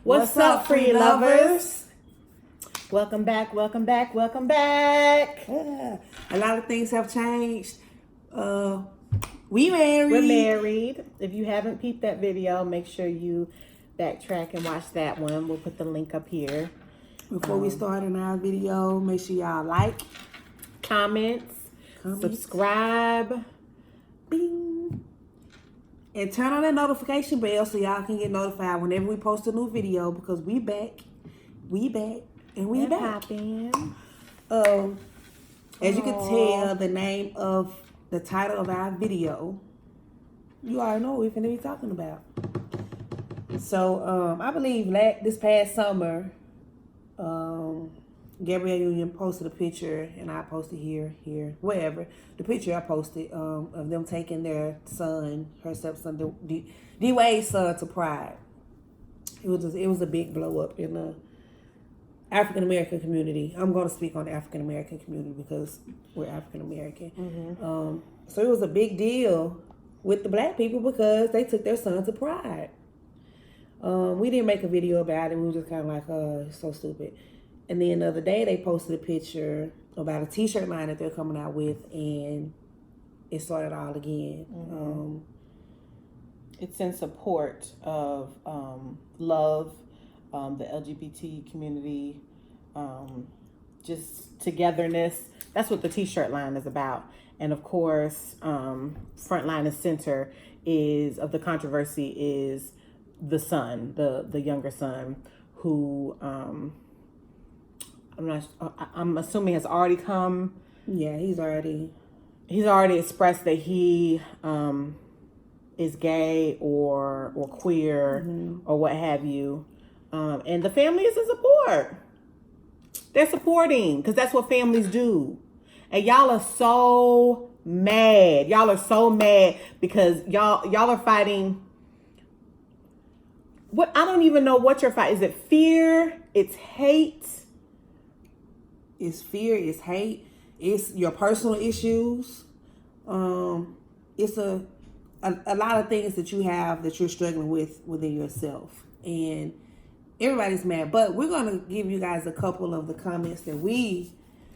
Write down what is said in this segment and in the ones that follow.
What's up, free lovers? Welcome back. Yeah. A lot of things have changed. We married. We're married. If you haven't peeped that video, make sure you backtrack and watch that one. We'll put the link up here. Before we start in our video, make sure y'all like, comments, subscribe, bing, and turn on that notification bell so y'all can get notified whenever we post a new video, because we back, and we back. Popping. As you can tell, the name of the title of our video, you already know what we're going to be talking about. So, I believe this past summer, Gabrielle Union posted a picture, and I posted here, wherever. The picture I posted of them taking their son, her stepson, D.Wade's son, to Pride. It was a big blow up in the African American community. I'm going to speak on the African American community because we're African American. Mm-hmm. So it was a big deal with the black people because they took their son to Pride. We didn't make a video about it. We were just kind of like, oh, it's so stupid. And then the other day they posted a picture about a t-shirt line that they're coming out with, and it started all again. Mm-hmm. It's in support of love, the LGBT community, just togetherness. That's what the t-shirt line is about. And of course, front line and center of the controversy is the son, the younger son, who I'm assuming has already come. Yeah, he's already expressed that he is gay or queer, mm-hmm. or what have you. And the family is in support. They're supporting because that's what families do. And y'all are so mad. Y'all are so mad because y'all are fighting. What, I don't even know what you're fighting. Is it fear? It's hate. It's fear. It's hate. It's your personal issues. It's a lot of things that you have that you're struggling with within yourself, and everybody's mad. But we're gonna give you guys a couple of the comments that we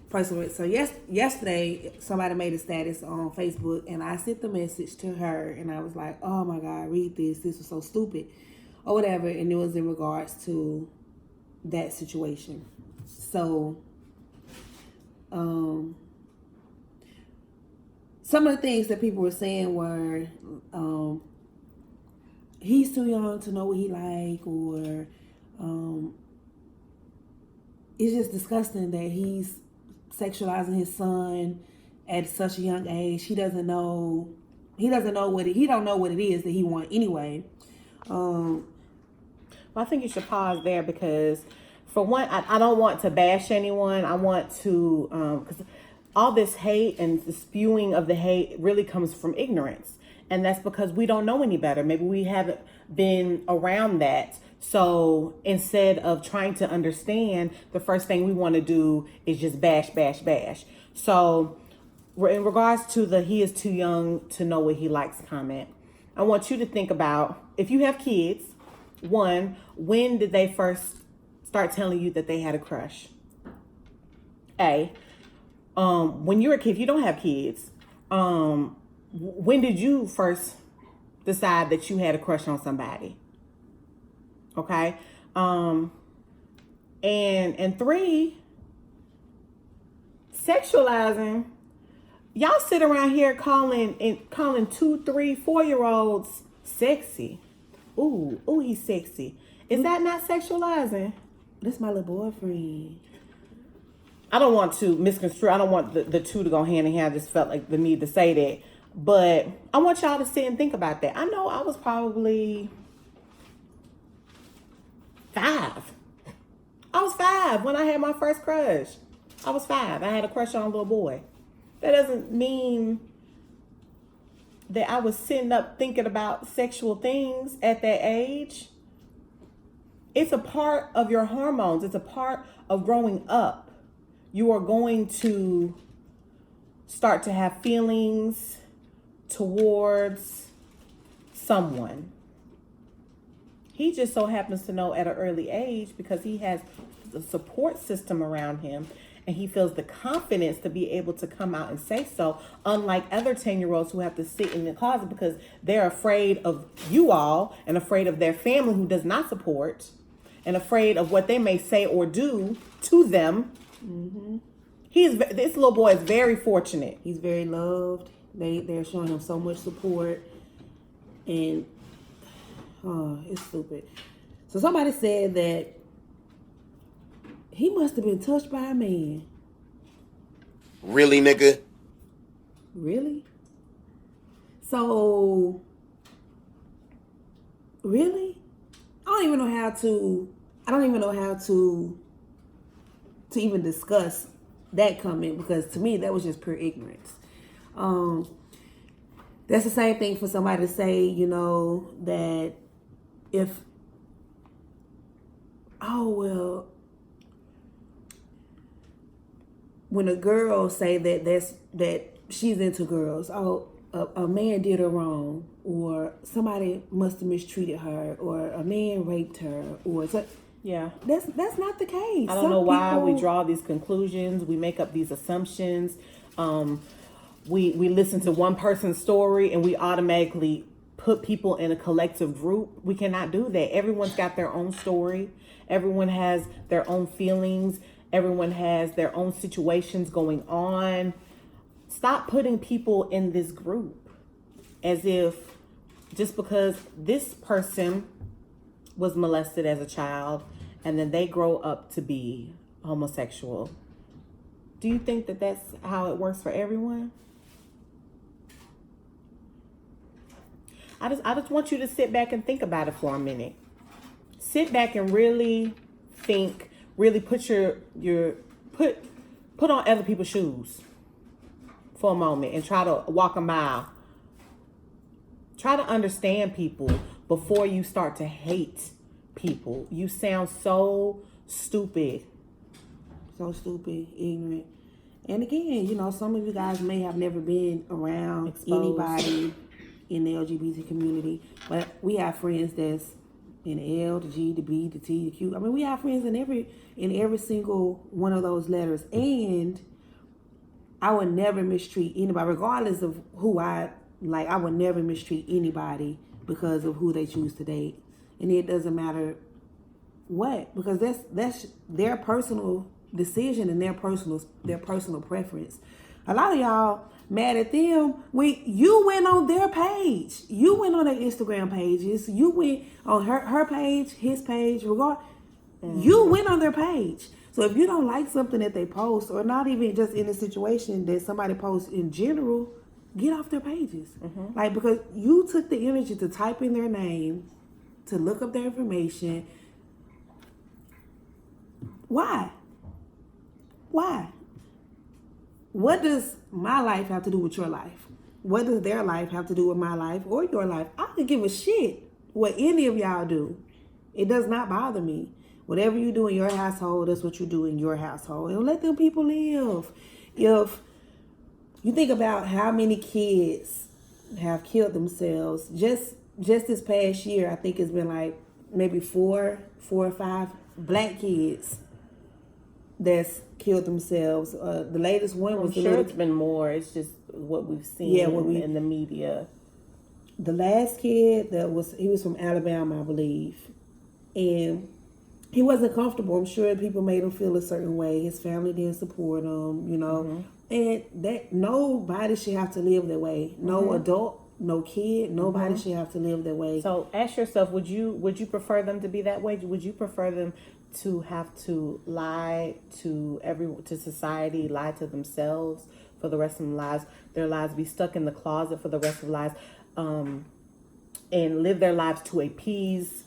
personally. So yesterday somebody made a status on Facebook, and I sent the message to her, and I was like, "Oh my God, read this. This is so stupid," or whatever. And it was in regards to that situation. So, some of the things that people were saying were, he's too young to know what he like, or it's just disgusting that he's sexualizing his son at such a young age. He don't know what it is that he wants anyway. Well, I think you should pause there because, for one, I don't want to bash anyone. I want to, because all this hate and the spewing of the hate really comes from ignorance. And that's because we don't know any better. Maybe we haven't been around that. So instead of trying to understand, the first thing we want to do is just bash. So in regards to the he is too young to know what he likes comment, I want you to think about, if you have kids, one, when did they first start telling you that they had a crush? When you're a kid, if you don't have kids, when did you first decide that you had a crush on somebody? Okay. And three, sexualizing. Y'all sit around here calling 2, 3, 4-year-olds sexy. Ooh, he's sexy. Is that not sexualizing? This my little boyfriend. I don't want to misconstrue. I don't want the two to go hand in hand. I just felt like the need to say that. But I want y'all to sit and think about that. I know I was probably 5. I was 5 when I had my first crush. I was 5. I had a crush on a little boy. That doesn't mean that I was sitting up thinking about sexual things at that age. It's a part of your hormones. It's a part of growing up. You are going to start to have feelings towards someone. He just so happens to know at an early age because he has the support system around him and he feels the confidence to be able to come out and say so, unlike other 10-year-olds who have to sit in the closet because they're afraid of you all and afraid of their family who does not support and afraid of what they may say or do to them. Mm-hmm. This little boy is very fortunate. He's very loved. They're showing him so much support, and it's stupid. So somebody said that he must have been touched by a man. Really, nigga? Really? So, really? I don't even know how to even discuss that comment, because to me that was just pure ignorance. That's the same thing for somebody to say, you know, that when a girl say that she's into girls, a man did her wrong, or somebody must have mistreated her, or a man raped her, or so. Yeah, that's not the case. I don't know why we draw these conclusions. We make up these assumptions. We listen to one person's story and we automatically put people in a collective group. We cannot do that. Everyone's got their own story. Everyone has their own feelings. Everyone has their own situations going on. Stop putting people in this group as if just because this person was molested as a child and then they grow up to be homosexual. Do you think that that's how it works for everyone? I just want you to sit back and think about it for a minute. Sit back and really think, really put put on other people's shoes for a moment and try to walk a mile. Try to understand people before you start to hate people. You sound so stupid. So stupid, ignorant. And again, you know, some of you guys may have never been around anybody in the LGBT community, but we have friends that's in the L, the G, the B, the T, the Q. I mean, we have friends in every single one of those letters. And I would never mistreat anybody, regardless of who I like. I would never mistreat anybody because of who they choose to date. And it doesn't matter what, because that's their personal decision and their personal preference. A lot of y'all mad at them when you went on their page. You went on their Instagram pages. You went on her page, his page, You went on their page. So if you don't like something that they post, or not even just in a situation that somebody posts in general, get off their pages. Mm-hmm. Like, because you took the energy to type in their name, to look up their information. Why? What does my life have to do with your life? What does their life have to do with my life or your life? I don't give a shit what any of y'all do. It does not bother me. Whatever you do in your household, that's what you do in your household. And let them people live. If you think about how many kids have killed themselves, just this past year, I think it's been like maybe four or five black kids that's killed themselves. The latest one was it's been more. It's just what we've seen in the media. The last kid he was from Alabama, I believe, and he wasn't comfortable. I'm sure people made him feel a certain way. His family didn't support him, you know, and that nobody should have to live that way. No adult, no kid, nobody should have to live that way. So ask yourself: Would you prefer them to be that way? Would you prefer them to have to lie to society, lie to themselves for the rest of their lives, be stuck in the closet for the rest of their lives, and live their lives to appease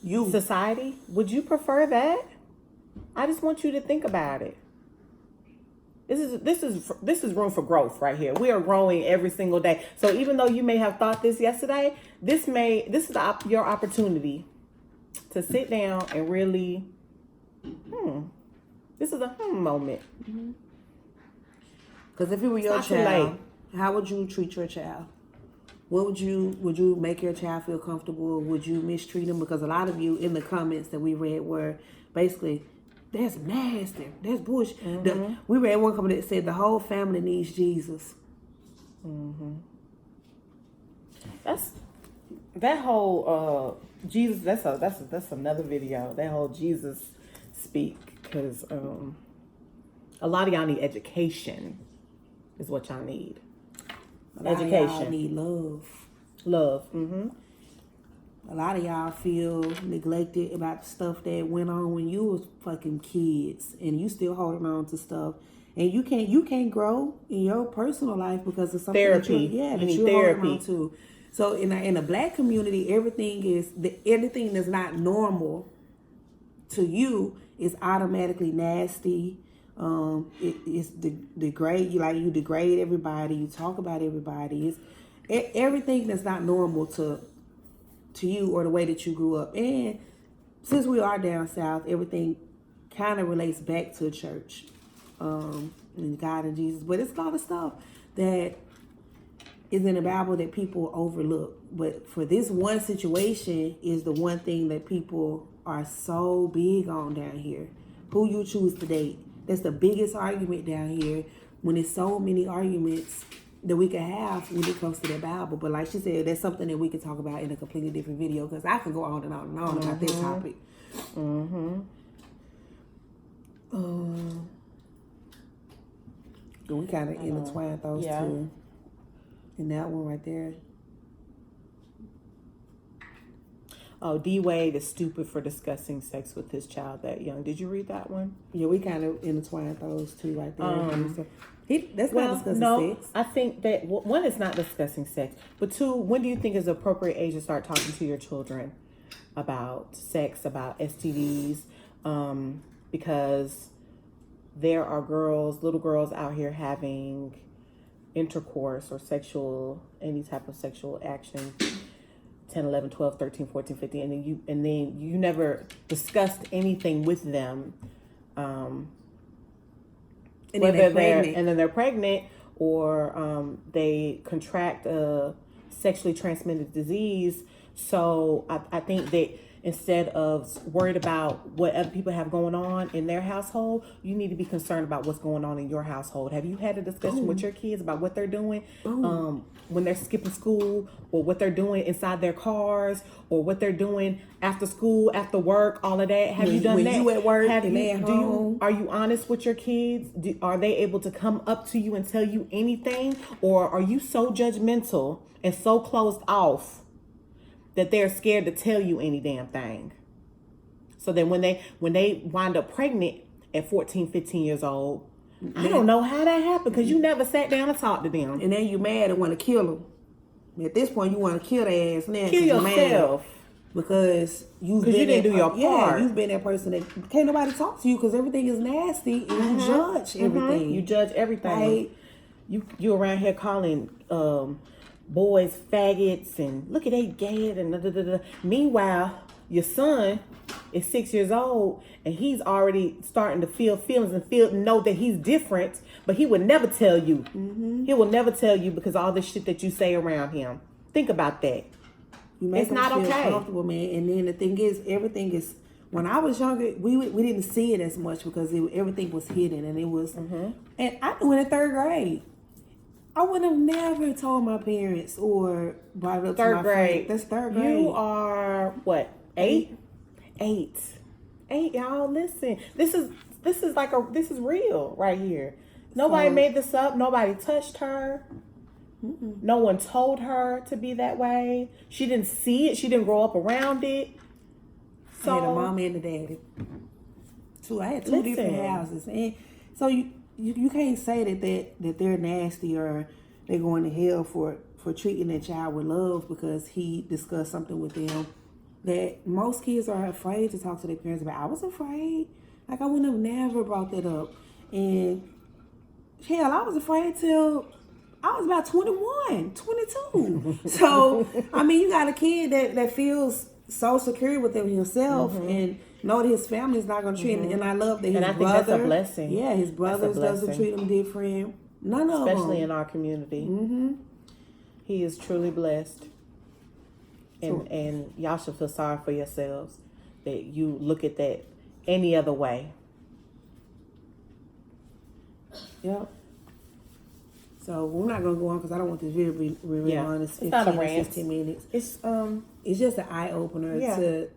society? Would you prefer that? I just want you to think about it. This is room for growth right here. We are growing every single day. So even though you may have thought this yesterday, this is your opportunity to sit down and really, this is a moment. Because if it were your child, how would you treat your child? What would you make your child feel comfortable? Would you mistreat them? Because a lot of you in the comments that we read were basically, that's nasty, that's bullshit. We read one comment that said the whole family needs Jesus. That's that whole Jesus. That's another video. That whole Jesus speak, because a lot of y'all need education. Is what y'all need. Education. Y'all need love. Love. A lot of y'all feel neglected about the stuff that went on when you was fucking kids, and you still holding on to stuff, and you can't grow in your personal life because of something Therapy. that you're holding on to. So in the black community, everything that's not normal to you is automatically nasty. It's degrade. You degrade everybody. You talk about everybody. It's everything that's not normal to you or the way that you grew up. And since we are down south, everything kind of relates back to church, and God and Jesus. But it's a lot of stuff that is in the Bible that people overlook. But for this one situation is the one thing that people are so big on down here. Who you choose to date. That's the biggest argument down here, when there's so many arguments that we can have when it comes to the Bible. But like she said, that's something that we can talk about in a completely different video, because I can go on and on and on about this topic. We kind of intertwined those two. And that one right there. Oh, D.Wade is stupid for discussing sex with his child that young. Did you read that one? Yeah, we kind of intertwined those two right there. That's not discussing sex. I think that one is not discussing sex, but two, when do you think is the appropriate age to start talking to your children about sex, about STDs? Because there are little girls out here having intercourse or any type of sexual action, 10, 11, 12, 13, 14, 15, and then you never discussed anything with them, and then they're pregnant, or they contract a sexually transmitted disease. So I think that instead of worried about what other people have going on in their household, you need to be concerned about what's going on in your household. Have you had a discussion with your kids about what they're doing when they're skipping school, or what they're doing inside their cars, or what they're doing after school, after work, all of that? Have you done that? When you at work and they at home? Are you honest with your kids? Are they able to come up to you and tell you anything? Or are you so judgmental and so closed off that they're scared to tell you any damn thing? So then when they wind up pregnant at 14, 15 years old, I don't know how that happened, because you never sat down and talked to them. And then you mad and want to kill them. At this point, you want to kill their ass now. Kill yourself. Because you didn't do your part. Yeah, you've been that person that can't nobody talk to you because everything is nasty, and you judge everything. You judge everything. You around here calling boys faggots and look at they gay and da, da, da, da. Meanwhile, your son is 6 years old and he's already starting to feel feelings and know that he's different, but he would never tell you. He will never tell you because of all the shit that you say around him. Think about that. You make it's not feel okay. Comfortable, man. And then the thing is, everything is. When I was younger, we didn't see it as much because everything was hidden, and it was. And I knew in the 3rd grade. I would have never told my parents or brought it up to my friend. That's 3rd grade. You are what? 8? 8, y'all. Listen, this is real right here. Nobody made this up. Nobody touched her. No one told her to be that way. She didn't see it. She didn't grow up around it. So I had a mom and a daddy. I had two different houses, and so you can't say that they're nasty or they're going to hell for treating their child with love because he discussed something with them that most kids are afraid to talk to their parents about. I was afraid. Like, I would have never brought that up. And hell, I was afraid till I was about 21, 22. So, I mean, you got a kid that feels so secure within himself and know that his family is not going to treat him. And I love that his brother. And I think that's a blessing. Yeah, his brothers doesn't treat him different. None of them. Especially in our community. He is truly blessed. And y'all should feel sorry for yourselves that you look at that any other way. Yep. So we're not gonna go on because I don't want this video to be really long. It's 15 not a or rant. 15 minutes. It's just an eye opener to.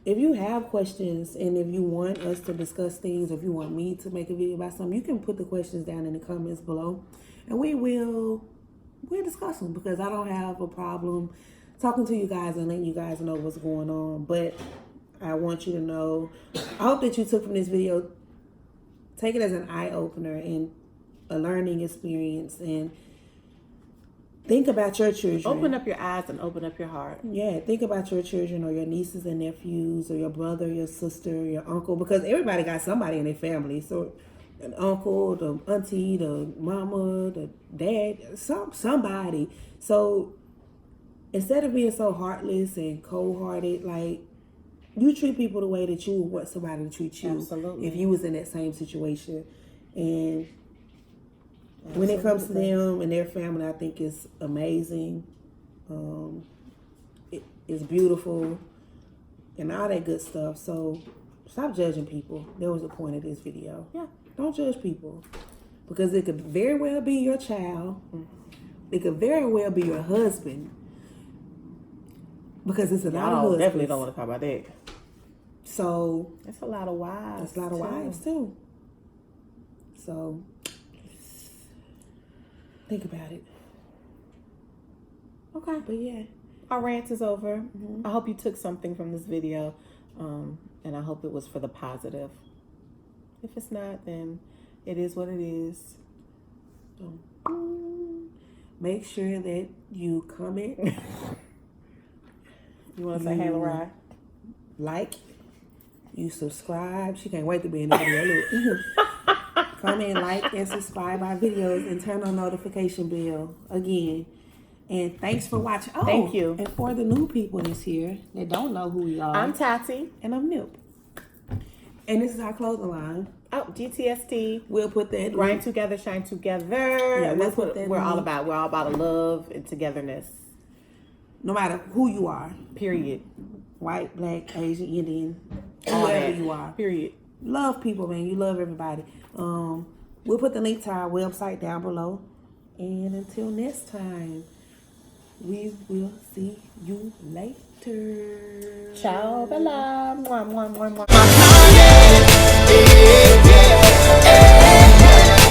If you have questions and if you want us to discuss things, if you want me to make a video about something, you can put the questions down in the comments below, and we'll discuss them, because I don't have a problem talking to you guys and letting you guys know what's going on. But I want you to know, I hope that you took from this video, take it as an eye opener and a learning experience, and think about your children. Open up your eyes and open up your heart. Yeah, think about your children or your nieces and nephews or your brother, your sister, your uncle, because everybody got somebody in their family. So an uncle, the auntie, the mama, the dad, somebody. So instead of being so heartless and cold-hearted, like, you treat people the way that you would want somebody to treat you. Absolutely. If you was in that same situation. And when it comes to them and their family, I think it's amazing. It's beautiful and all that good stuff. So stop judging people. That was the point of this video. Yeah. Don't judge people, because it could very well be your child. It could very well be your husband, because it's a lot of husbands. Definitely don't want to talk about that. So it's a lot of wives. It's a lot of wives too. So think about it. Okay. But yeah, our rant is over. I hope you took something from this video, and I hope it was for the positive. If it's not, then it is what it is. Make sure that you comment. You want to say hey, Larai? Like, you subscribe. She can't wait to be in the video. Look. Comment, like, and subscribe our videos, and turn on notification bell again. And thanks for watching. Oh, thank you. And for the new people that's here that don't know who we are, I'm Tati. And I'm Nip. And this is our clothing line. Oh, GTST. We'll put that. Grind together, shine together. Yeah, that's what we're all about. We're all about love and togetherness. No matter who you are. Period. White, black, Asian, Indian, whoever you are. Period. Love people, man. You love everybody. We'll put the link to our website down below. And until next time, we will see you later. Ciao, bella. Mwah, mwah, mwah, mwah.